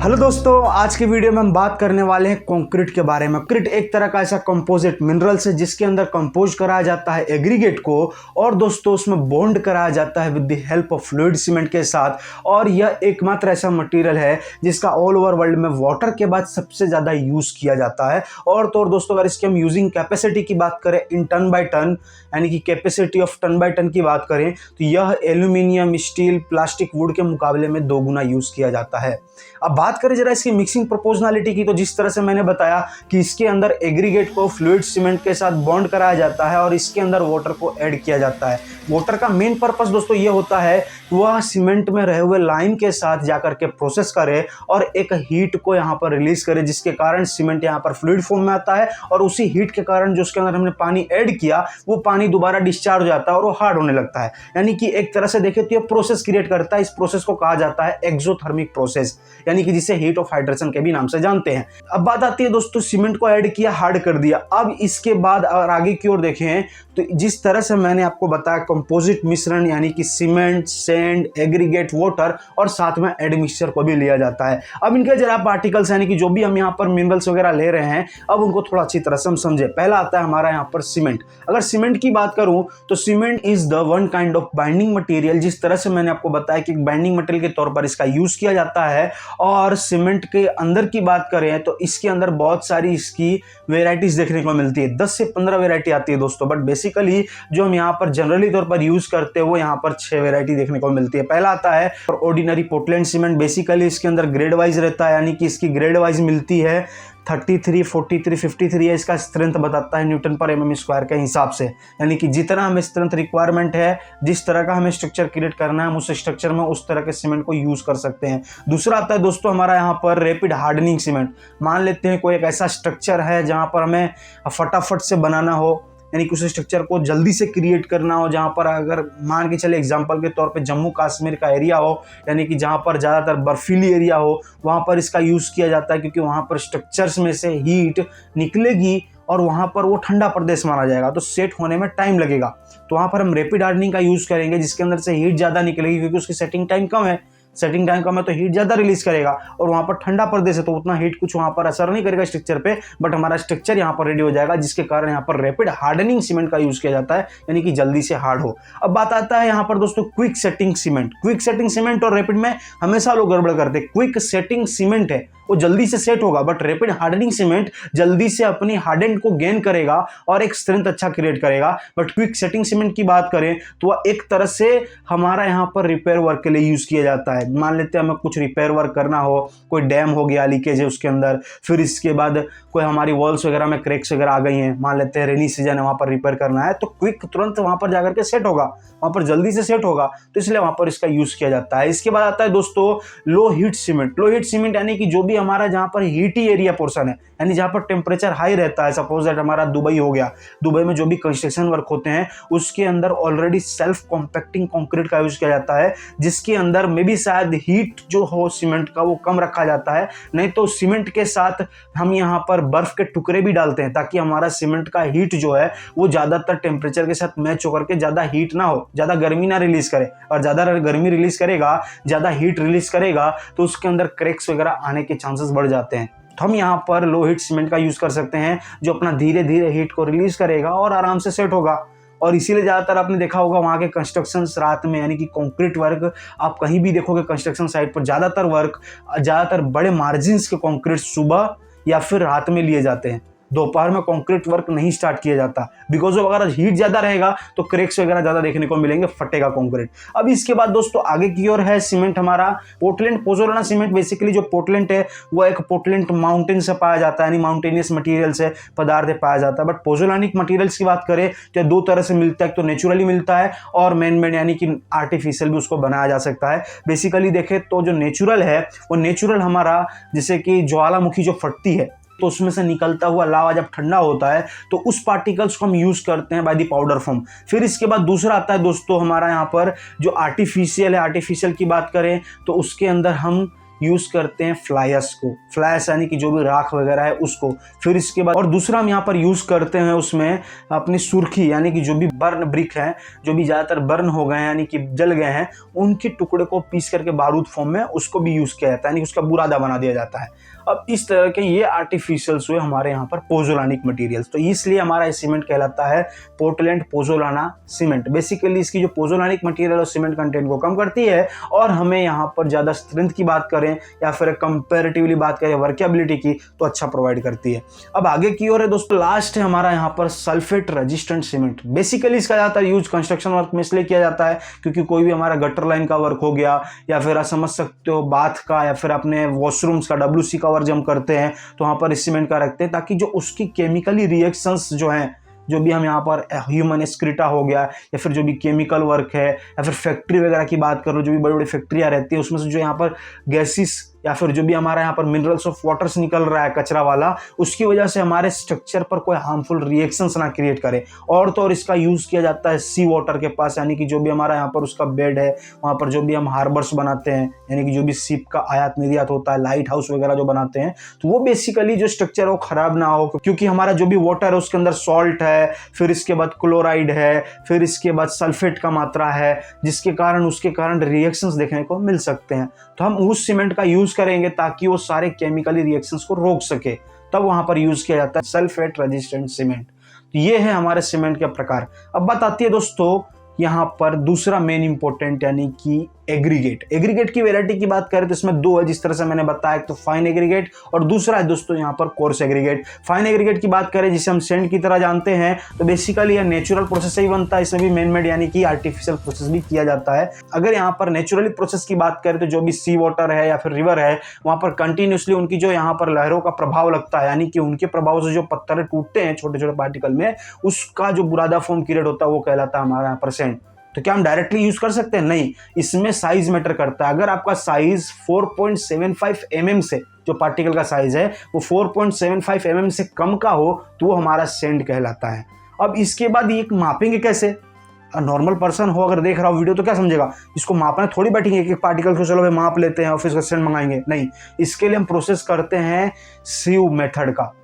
Hello दोस्तों, आज के वीडियो में हम बात करने वाले हैं कंक्रीट के बारे में। कंक्रीट एक तरह का ऐसा कंपोजिट मिनरल्स है जिसके अंदर कंपोज कराया जाता है एग्रीगेट को, और दोस्तों उसमें बॉन्ड कराया जाता है with the help of fluid cement के साथ। और यह एकमात्र ऐसा मटेरियल है जिसका ऑल ओवर वर्ल्ड में वाटर के बाद सबसे ज़्यादा यूज़ किया जाता है। और तो और दोस्तों, अगर इसकी हम यूजिंग कैपेसिटी की बात करें इन टन बाई टन, यानी कि capacity of ton by ton की बात करें, तो यह एल्यूमिनियम, स्टील, प्लास्टिक, वुड के मुकाबले में 2 गुना यूज़ किया जाता है। अब बात करें जरा इसकी मिक्सिंग प्रोपोर्शनलिटी की, तो जिस तरह से मैंने बताया कि इसके अंदर एग्रीगेट को फ्लूइड सीमेंट के साथ बॉन्ड कराया जाता है और इसके अंदर वाटर को ऐड किया जाता है। वाटर का मेन पर्पस दोस्तों ये होता है कि वह सीमेंट में रहे हुए लाइम के साथ जाकर के प्रोसेस करे और एक हीट को यहाँ पर रिलीज करे, जिसके कारण सीमेंट यहाँ पर फ्लूइड फॉर्म में आता है। और उसी हीट के कारण जो उसके अंदर हमने पानी ऐड किया, वो पानी दोबारा डिस्चार्ज हो जाता है और वो हार्ड होने लगता है। यानी कि एक तरह से देखें तो ये प्रोसेस क्रिएट करता है। इस प्रोसेस को कहा जाता है एक्सोथर्मिक प्रोसेस, यानी कि जिसे हीट ऑफ हाइड्रेशन के भी नाम से जानते हैं। अब बात आती है दोस्तों, सीमेंट को ऐड किया, हार्ड कर दिया। अब इसके बाद अगर आगे की ओर देखें तो जिस तरह से मैंने आपको बताया कंपोजिट मिश्रण, यानी कि सीमेंट, सैंड, एग्रीगेट, वाटर और साथ में एडमिक्सचर को भी लिया जाता है। अब इनके जरा पार्टिकल्स, यानी कि जो भी हम यहाँ पर मिनरल्स वगैरह ले रहे हैं, अब उनको थोड़ा अच्छी तरह से हम समझे। पहला आता है हमारा यहाँ पर सीमेंट। अगर सीमेंट की बात करूं तो cement is the one kind of binding material. जिस तरह से मैंने आपको बताया कि बाइंडिंग मटेरियल के तौर पर इसका यूज किया जाता है। और सीमेंट के अंदर की बात करें तो इसके अंदर बहुत सारी इसकी वेराइटीज देखने को मिलती है। 10 से 15 वेराइटी आती है दोस्तों, बट बेसिकली जो हम यहाँ पर जनरली तौर पर यूज करते हैं वो यहाँ पर 6 वेराइटी देखने को मिलती है। पहला आता है ऑर्डिनरी पोर्टलैंड सीमेंट। बेसिकली इसके अंदर ग्रेड वाइज रहता है, यानी कि इसकी ग्रेड वाइज मिलती है। 33, 43, 53 है इसका स्ट्रेंथ बताता है न्यूटन पर mm स्क्वायर के हिसाब से। यानी कि जितना हमें स्ट्रेंथ रिक्वायरमेंट है, जिस तरह का हमें स्ट्रक्चर क्रिएट करना है, हम उस स्ट्रक्चर में उस तरह के सीमेंट को यूज कर सकते हैं। दूसरा आता है दोस्तों हमारा यहाँ पर रैपिड हार्डनिंग सीमेंट। मान लेते हैं कोई एक ऐसा स्ट्रक्चर है जहाँ पर हमें फटाफट से बनाना हो, यानी कि उस स्ट्रक्चर को जल्दी से क्रिएट करना हो, जहाँ पर अगर मान के चले एग्जांपल के तौर पे जम्मू कश्मीर का एरिया हो, यानी कि जहाँ पर ज़्यादातर बर्फीली एरिया हो, वहाँ पर इसका यूज़ किया जाता है। क्योंकि वहाँ पर स्ट्रक्चर्स में से हीट निकलेगी और वहाँ पर वो ठंडा प्रदेश माना जाएगा, तो सेट होने में टाइम लगेगा। तो वहाँ पर हम रैपिड हार्डनिंग का यूज़ करेंगे, जिसके अंदर से हीट ज़्यादा निकलेगी, क्योंकि उसकी सेटिंग टाइम कम है। सेटिंग टाइम कम है तो हीट ज़्यादा रिलीज करेगा, और वहाँ पर ठंडा प्रदेश है तो उतना हीट कुछ वहाँ पर असर नहीं करेगा स्ट्रक्चर पे, बट हमारा स्ट्रक्चर यहाँ पर रेडी हो जाएगा, जिसके कारण यहाँ पर रैपिड हार्डनिंग सीमेंट का यूज़ किया जाता है, यानी कि जल्दी से हार्ड हो। अब बात आता है यहाँ पर दोस्तों quick setting cement. Quick setting cement और रैपिड में हमेशा लोग गड़बड़ करते हैं। क्विक सेटिंग सीमेंट है वो जल्दी से सेट होगा, बट रैपिड हार्डनिंग सीमेंट जल्दी से अपनी हार्डेंड को गेन करेगा और एक स्ट्रेंथ अच्छा क्रिएट करेगा। बट क्विक सेटिंग सीमेंट की बात करें तो वह एक तरह से हमारा यहाँ पर रिपेयर वर्क के लिए यूज़ किया जाता है। मान लेते हैं हमें कुछ रिपेयर वर्क करना हो, कोई डैम हो गया, लीकेज है उसके अंदर, फिर इसके बाद कोई हमारी वॉल्स वगैरह में क्रैक्स वगैरह आ गई हैं, मान लेते हैं रेनी सीजन है, वहाँ पर रिपेयर करना है, तो क्विक तुरंत वहाँ पर जाकर के सेट होगा, वहाँ पर जल्दी से सेट होगा, तो इसलिए वहाँ पर इसका यूज़ किया जाता है। इसके बाद आता है दोस्तों low heat cement. Low heat cement यानी कि जो भी हमारा जहाँ पर हीटी एरिया पोर्शन है, यानी जहाँ पर टेम्परेचर हाई रहता है, सपोज दैट हमारा दुबई हो गया, दुबई में जो भी कंस्ट्रक्शन वर्क होते हैं उसके अंदर ऑलरेडी सेल्फ कॉम्पैक्टिंग कंक्रीट का यूज़ किया जाता है, जिसके अंदर में भी शायद हीट जो हो सीमेंट का वो कम रखा जाता है। नहीं तो सीमेंट के साथ हम यहाँ पर बर्फ के टुकड़े भी डालते हैं, ताकि हमारा सीमेंट का हीट जो है वो ज़्यादातर टेम्परेचर के साथ मैच होकर के ज़्यादा हीट ना हो, ज़्यादा गर्मी ना रिलीज करे। और ज़्यादा गर्मी रिलीज करेगा, ज़्यादा हीट रिलीज करेगा, तो उसके अंदर क्रैक्स वगैरह आने के चांसेस बढ़ जाते हैं। तो हम यहाँ पर लो हीट सीमेंट का यूज़ कर सकते हैं, जो अपना धीरे धीरे हीट को रिलीज करेगा और आराम से सेट होगा। और इसीलिए ज़्यादातर आपने देखा होगा वहाँ के कंस्ट्रक्शंस रात में, यानी कि कंक्रीट वर्क आप कहीं भी देखोगे कंस्ट्रक्शन साइट पर, ज़्यादातर बड़े मार्जिन्स के कंक्रीट सुबह या फिर रात में लिए जाते हैं। दोपहर में कंक्रीट वर्क नहीं स्टार्ट किया जाता, बिकॉज ऑफ अगर हीट ज़्यादा रहेगा तो क्रैक्स वगैरह ज़्यादा देखने को मिलेंगे, फटेगा कंक्रीट। अब इसके बाद दोस्तों आगे की ओर है सीमेंट हमारा पोर्टलैंड पोज़ोलाना सीमेंट। बेसिकली जो पोर्टलैंड है वो एक पोर्टलैंड माउंटेन से पाया जाता है, यानी माउंटेनियस मटीरियल से पदार्थ पाया जाता है। बट पोज़ोलानिक मटीरियल्स की बात करें तो 2 तरह से मिलता है, एक तो नेचुरली मिलता है और मैन यानी कि आर्टिफिशियल भी उसको बनाया जा सकता है। बेसिकली देखें तो जो नेचुरल है वो नेचुरल हमारा, जैसे कि ज्वालामुखी जो फटती है तो उसमें से निकलता हुआ लावा जब ठंडा होता है तो उस पार्टिकल्स को हम यूज़ करते हैं बाय द पाउडर फॉर्म। फिर इसके बाद दूसरा आता है दोस्तों हमारा यहाँ पर जो आर्टिफिशियल है। आर्टिफिशियल की बात करें तो उसके अंदर हम यूज़ करते हैं फ्लायस को, फ्लायस यानी कि जो भी राख वगैरह है उसको। फिर इसके बाद और दूसरा हम यहाँ पर यूज़ करते हैं उसमें अपनी सुर्खी, यानी कि जो भी बर्न ब्रिक हैं, जो भी ज़्यादातर बर्न हो गए हैं यानी कि जल गए हैं, उनके टुकड़े को पीस करके बारूद फॉर्म में उसको भी यूज़ किया जाता है, यानी कि उसका बुरादा बना दिया जाता है। अब इस तरह के ये आर्टिफिशियल्स हुए हमारे यहाँ पर पोजोलानिक मटेरियल्स। तो इसलिए हमारा सीमेंट कहलाता है पोर्टलैंड पोजोलाना सीमेंट। बेसिकली इसकी जो पोजोलानिक मटेरियल और सीमेंट कंटेंट को कम करती है और हमें यहाँ पर ज़्यादा स्ट्रेंथ की बात करें या फिर कंपैरेटिवली बात करें वर्केबिलिटी की तो अच्छा प्रोवाइड करती है। अब आगे की ओर है दोस्तों, लास्ट है हमारा यहाँ पर सल्फेट रेजिस्टेंट सीमेंट। बेसिकली इसका ज़्यादातर यूज कंस्ट्रक्शन वर्क में इसलिए किया जाता है क्योंकि कोई भी हमारा गटर लाइन का वर्क हो गया या फिर आप समझ सकते हो बाथ का या फिर अपने वॉशरूम्स का WC का वर्क जब हम करते हैं तो वहाँ पर सीमेंट का रखते हैं, ताकि जो उसकी केमिकली रिएक्शंस जो हैं, जो भी हम यहाँ पर ह्यूमन एक्सक्रीटा हो गया या फिर जो भी केमिकल वर्क है या फिर फैक्ट्री वगैरह की बात करो, जो भी बड़ी बड़ी फैक्ट्रियाँ रहती है उसमें से जो यहाँ पर गैसेस या फिर जो भी हमारा यहाँ पर मिनरल्स ऑफ वाटर्स निकल रहा है कचरा वाला, उसकी वजह से हमारे स्ट्रक्चर पर कोई हार्मफुल रिएक्शंस ना क्रिएट करे। और तो और इसका यूज़ किया जाता है सी वाटर के पास, यानी कि जो भी हमारा यहाँ पर उसका बेड है वहाँ पर जो भी हम हार्बर्स बनाते हैं, यानी कि जो भी शिप का आयात निर्यात होता है, लाइट हाउस वगैरह जो बनाते हैं, तो वो बेसिकली जो स्ट्रक्चर है वो खराब ना हो, क्योंकि हमारा जो भी वाटर है उसके अंदर सॉल्ट है, फिर इसके बाद क्लोराइड है, फिर इसके बाद सल्फेट का मात्रा है, जिसके कारण उसके कारण रिएक्शंस देखने को मिल सकते हैं। तो हम उस सीमेंट का यूज करेंगे ताकि वो सारे केमिकली रिएक्शंस को रोक सके, तब वहां पर यूज किया जाता है सल्फेट रेजिस्टेंट सीमेंट। तो ये है हमारे सीमेंट के प्रकार। अब बात आती है दोस्तों यहाँ पर दूसरा मेन इंपॉर्टेंट, यानी कि एग्रीगेट। एग्रीगेट की वैरायटी की बात करें तो इसमें दो है, जिस तरह से मैंने बताया, एक तो फाइन एग्रीगेट और दूसरा है दोस्तों यहाँ पर कोर्स एग्रीगेट। फाइन एग्रीगेट की बात करें जिसे हम सेंड की तरह जानते हैं, तो बेसिकली यह नेचुरल प्रोसेस से ही बनता है, इसमें भी मैन मेड यानी कि आर्टिफिशियल प्रोसेस भी किया जाता है। अगर यहाँ पर नेचुरली प्रोसेस की बात करें तो जो भी सी वाटर है या फिर रिवर है वहाँ पर कंटिन्यूसली उनकी जो यहाँ पर लहरों का प्रभाव लगता है, यानी कि उनके प्रभाव से जो पत्थर टूटते हैं छोटे छोटे पार्टिकल में, उसका जो बुरादा फॉर्म क्रिएट होता है वो कहलाता है हमारा यहाँ पर सेंड। तो क्या हम डायरेक्टली यूज कर सकते हैं? नहीं, इसमें साइज मैटर करता है। अगर आपका साइज 4.75 mm से, जो पार्टिकल का साइज है वो 4.75 mm से कम का हो तो वो हमारा सेंड कहलाता है। अब इसके बाद ये मापेंगे कैसे? नॉर्मल पर्सन हो अगर देख रहा हो वीडियो तो क्या समझेगा, इसको मापने थोड़ी बैठेंगे कि पार्टिकल को चलो भाई माप लेते हैं और फिर सेंड मंगाएंगे। नहीं, इसके लिए हम प्रोसेस करते हैं सीव मेथड का।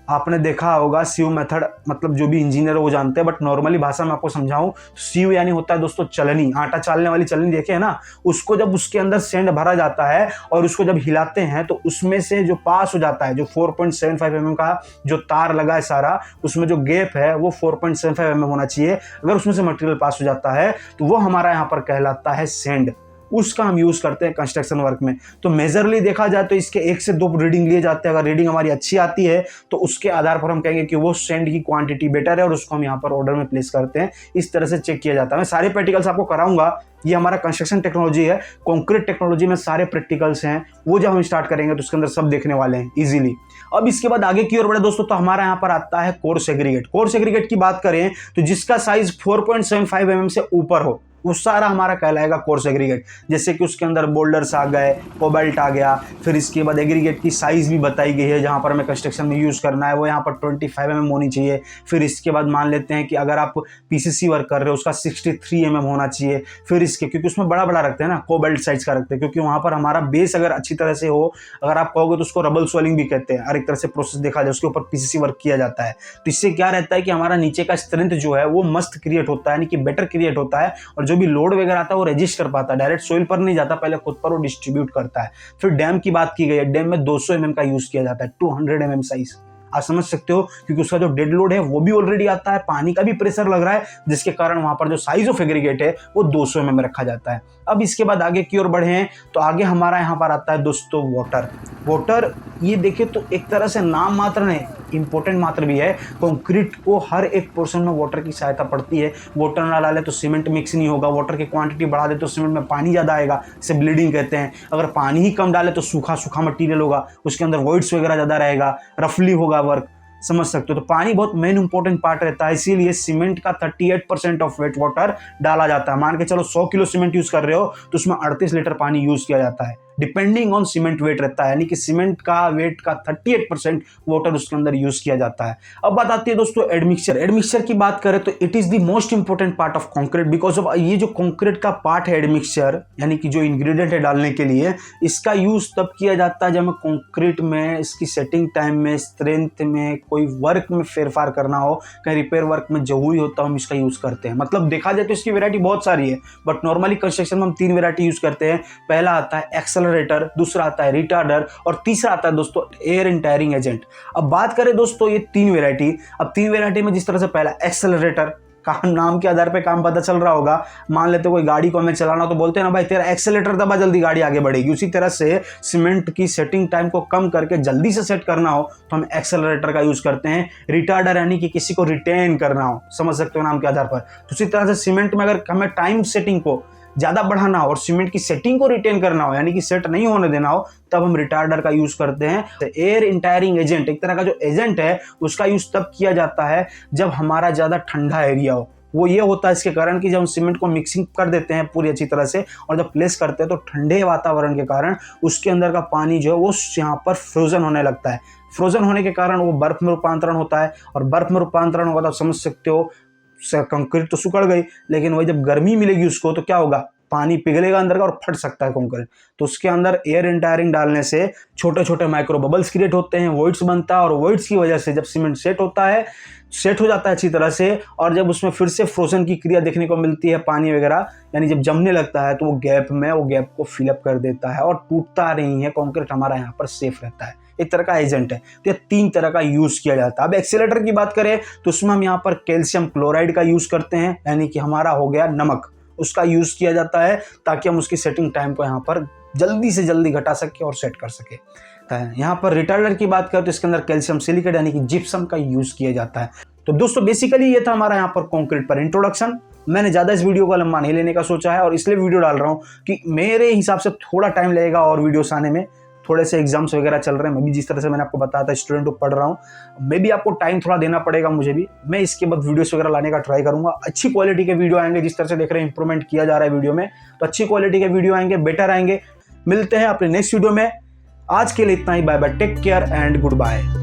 आपने देखा होगा सीव मेथड, मतलब जो भी इंजीनियर वो जानते हैं, बट नॉर्मली भाषा में आपको समझाऊं, सीव यानी होता है दोस्तों चलनी, आटा चालने वाली चलनी देखे है ना, उसको जब उसके अंदर सेंड भरा जाता है और उसको जब हिलाते हैं तो उसमें से जो पास हो जाता है, जो 4.75 mm का जो तार लगा है सारा, उसमें जो गैप है वो 4.75 mm होना चाहिए। अगर उसमें से मटेरियल पास हो जाता है तो वो हमारा यहाँ पर कहलाता है सेंड। उसका हम यूज करते हैं कंस्ट्रक्शन वर्क में। तो मेजरली देखा जाए तो इसके 1 से 2 रीडिंग लिए जाते हैं। अगर रीडिंग हमारी अच्छी आती है तो उसके आधार पर हम कहेंगे कि वो सेंड की क्वांटिटी बेटर है और उसको हम यहाँ पर ऑर्डर में प्लेस करते हैं। इस तरह से चेक किया जाता है। मैं सारे प्रैक्टिकल्स आपको कराऊंगा। ये हमारा कंस्ट्रक्शन टेक्नोलॉजी है, कंक्रीट टेक्नोलॉजी में सारे प्रैक्टिकल्स हैं, वो जब हम स्टार्ट करेंगे तो उसके अंदर सब देखने वाले हैं इजीली। अब इसके बाद आगे की ओर बढ़े दोस्तों, तो हमारा यहाँ पर आता है कोर्स एग्रीगेट। कोर्स एग्रीगेट की बात करें तो जिसका साइज 4.75 mm से ऊपर हो वो सारा हमारा कहलाएगा कोर्स एग्रीगेट। जैसे कि उसके अंदर बोल्डर्स आ गए, कोबाल्ट आ गया, फिर इसके बाद एग्रीगेट की साइज भी बताई गई है जहाँ पर हमें कंस्ट्रक्शन में यूज़ करना है, वो यहाँ पर 25 mm होनी चाहिए। फिर इसके बाद मान लेते हैं कि अगर आप PCC वर्क कर रहे हो उसका 63 mm होना चाहिए। फिर इसके, क्योंकि उसमें बड़ा बड़ा रखते हैं ना, कोबाल्ट साइज का रखते हैं, क्योंकि वहाँ पर हमारा बेस अगर अच्छी तरह से हो, अगर आप कहोगे तो उसको रबल स्वेलिंग भी कहते हैं। हर एक तरह से प्रोसेस देखा जाए उसके ऊपर PCC वर्क किया जाता है। तो इससे क्या रहता है कि हमारा नीचे का स्ट्रेंथ जो है वो मस्त क्रिएट होता है, यानी कि बेटर क्रिएट होता है, और जो भी लोड वगैरह आता है वो रेजिस्ट कर पाता है, डायरेक्ट सोइल पर नहीं जाता, पहले खुद पर वो डिस्ट्रीब्यूट करता है। फिर डैम की बात की गई है, डैम में 200 mm का यूज किया जाता है, 200 mm साइज। आप समझ सकते हो, क्योंकि उसका जो डेड लोड है वो भी ऑलरेडी आता है, पानी का भी प्रेशर लग रहा है, जिसके कारण वहां पर जो साइज ऑफ एग्रीगेट है वो 200 mm रखा जाता है। अब इसके बाद आगे की ओर बढ़े तो आगे हमारा यहाँ पर आता है दोस्तों वाटर। वाटर ये देखे तो एक तरह से नाम मात्र नहीं, इंपॉर्टेंट मात्र भी है। कंक्रीट को हर एक पोर्शन में वाटर की सहायता पड़ती है। वाटर ना डाले तो सीमेंट मिक्स नहीं होगा, वाटर की क्वांटिटी बढ़ा दे तो सीमेंट में पानी ज़्यादा आएगा, इसे ब्लीडिंग कहते हैं। अगर पानी ही कम डाले तो सूखा सूखा मटीरियल होगा, उसके अंदर वॉइड्स वगैरह ज़्यादा रहेगा, रफली होगा वर्क, समझ सकते हो। तो पानी बहुत मेन इंपॉर्टेंट पार्ट रहता है, इसीलिए सीमेंट का 38% ऑफ वेट वाटर डाला जाता है। मान के चलो 100 किलो सीमेंट यूज कर रहे हो तो उसमें 38 लीटर पानी यूज किया जाता है। डिपेंडिंग ऑन सीमेंट वेट रहता है, यानी कि सीमेंट का वेट का 38% वाटर उसके अंदर यूज किया जाता है। अब बात आती है दोस्तों एडमिक्सचर। एडमिक्सचर की बात करें तो it is the most important part of concrete, because of ये जो कंक्रीट का पार्ट है एडमिक्सचर, यानी कि जो इंग्रेडिएंट है डालने के लिए, इसका यूज तब किया जाता है जब हमें कंक्रीट में इसकी सेटिंग टाइम में, स्ट्रेंथ में, कोई वर्क में फेरफार करना हो, कहीं रिपेयर वर्क में जो हुई होता है हम इसका यूज करते हैं। मतलब देखा जाए तो इसकी वैरायटी बहुत सारी है, बट नॉर्मली कंस्ट्रक्शन में हम 3 वैरायटी यूज करते हैं। पहला आता है एक्सेलरेटर, दूसरा आता है रिटार्डर और तीसरा आता है दोस्तों एयर इंटायरिंग एजेंट। अब बात करें दोस्तों ये 3 वैरायटी, अब 3 वैरायटी में जिस तरह से पहला एक्सेलरेटर का नाम के आधार पे काम पता चल रहा होगा, मान लेते कोई गाड़ी को हमें चलाना तो बोलते हैं ना भाई तेरा एक्सेलेटर दबा जल्दी गाड़ी आगे बढ़ेगी। उसी तरह से सीमेंट की सेटिंग टाइम को कम करके जल्दी से सेट करना हो तो हम एक्सेलरेटर का यूज करते हैं। रिटार्डर यानी कि किसी को रिटेन करना हो, समझ सकते हो नाम के आधार पर। तो उसी तरह से सीमेंट में अगर हमें टाइम सेटिंग को ज्यादा बढ़ाना हो और सीमेंट की सेटिंग को रिटेन करना हो, यानी कि सेट नहीं होने देना हो, तब हम रिटार्डर का यूज करते हैं। एयर इंटायरिंग एजेंट एक तरह का जो एजेंट है उसका यूज तब किया जाता है जब हमारा ज्यादा ठंडा एरिया हो। वो ये होता है इसके कारण कि जब हम सीमेंट को मिक्सिंग कर देते हैं पूरी अच्छी तरह से और जब प्लेस करते हैं तो ठंडे वातावरण के कारण उसके अंदर का पानी जो है वो यहाँ पर फ्रोजन होने लगता है। फ्रोजन होने के कारण वो बर्फ में रूपांतरण होता है और बर्फ में रूपांतरण होगा तो आप समझ सकते हो कंक्रीट तो सुखड़ गई, लेकिन वही जब गर्मी मिलेगी उसको तो क्या होगा, पानी पिघलेगा अंदर का और फट सकता है कंक्रीट। तो उसके अंदर एयर इंटायरिंग डालने से छोटे छोटे माइक्रो बबल्स क्रिएट होते हैं, वॉइड्स बनता है और वॉइड्स की वजह से जब सीमेंट सेट होता है, सेट हो जाता है अच्छी तरह से, और जब उसमें फिर से फ्रोजन की क्रिया देखने को मिलती है पानी वगैरह, यानी जब जमने लगता है तो वो गैप को फिलअप कर देता है और टूटता नहीं है, कंक्रीट हमारा यहाँ पर सेफ रहता है। एक तरह का एजेंट है। तो ये 3 तरह का यूज किया जाता है। अब एक्सेलेटर की बात करें तो उसमें हम यहाँ पर कैल्शियम क्लोराइड का यूज करते हैं, यानी कि हमारा हो गया नमक, उसका यूज किया जाता है ताकि हम उसकी सेटिंग टाइम को यहाँ पर जल्दी से जल्दी घटा सके और सेट कर सके। यहाँ पर रिटार्डर की बात करें तो इसके अंदर कैल्शियम सिलिकेट यानी कि जिप्सम का यूज किया जाता है। तो दोस्तों बेसिकली ये था हमारा यहाँ पर कंक्रीट पर इंट्रोडक्शन। मैंने ज़्यादा इस वीडियो को लंबा नहीं लेने का सोचा है और इसलिए वीडियो डाल रहा हूँ कि मेरे हिसाब से थोड़ा टाइम लगेगा और वीडियोस आने में, थोड़े से एग्जाम्स वगैरह चल रहे हैं। मैं भी जिस तरह से मैंने आपको बताया था स्टूडेंट को पढ़ रहा हूँ, मे भी आपको टाइम थोड़ा देना पड़ेगा मुझे भी। मैं इसके बाद वीडियोस वगैरह लाने का ट्राई करूँगा। अच्छी क्वालिटी के वीडियो आएंगे, जिस तरह से देख रहे हैं इंप्रूवमेंट किया जा रहा है वीडियो में, तो अच्छी क्वालिटी के वीडियो आएंगे, बेटर आएंगे। मिलते हैं अपने नेक्स्ट वीडियो में। आज के लिए इतना ही। Bye bye, take care and good bye.